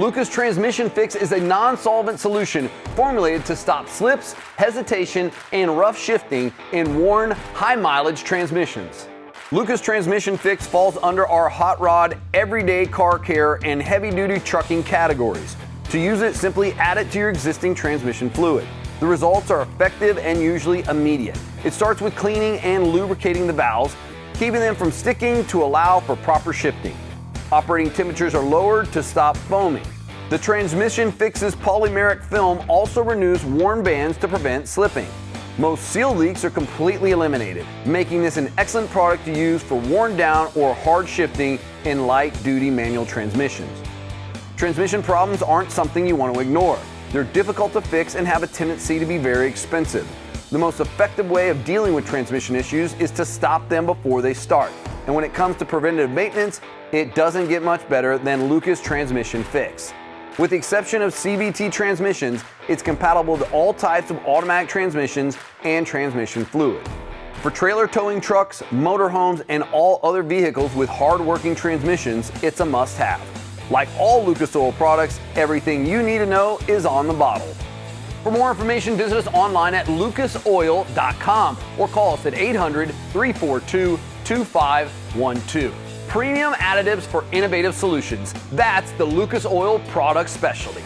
Lucas Transmission Fix is a non-solvent solution formulated to stop slips, hesitation, and rough shifting in worn, high-mileage transmissions. Lucas Transmission Fix falls under our hot rod, everyday car care, and heavy-duty trucking categories. To use it, simply add it to your existing transmission fluid. The results are effective and usually immediate. It starts with cleaning and lubricating the valves, keeping them from sticking to allow for proper shifting. Operating temperatures are lowered to stop foaming. The Transmission Fix's polymeric film also renews worn bands to prevent slipping. Most seal leaks are completely eliminated, making this an excellent product to use for worn down or hard shifting in light-duty manual transmissions. Transmission problems aren't something you want to ignore. They're difficult to fix and have a tendency to be very expensive. The most effective way of dealing with transmission issues is to stop them before they start. And when it comes to preventative maintenance, it doesn't get much better than Lucas Transmission Fix. With the exception of CVT transmissions, it's compatible to all types of automatic transmissions and transmission fluid. For trailer towing trucks, motorhomes, and all other vehicles with hard-working transmissions, it's a must-have. Like all Lucas Oil products, everything you need to know is on the bottle. For more information, visit us online at lucasoil.com or call us at 800-342-2512. Premium additives for innovative solutions. That's the Lucas Oil product specialty.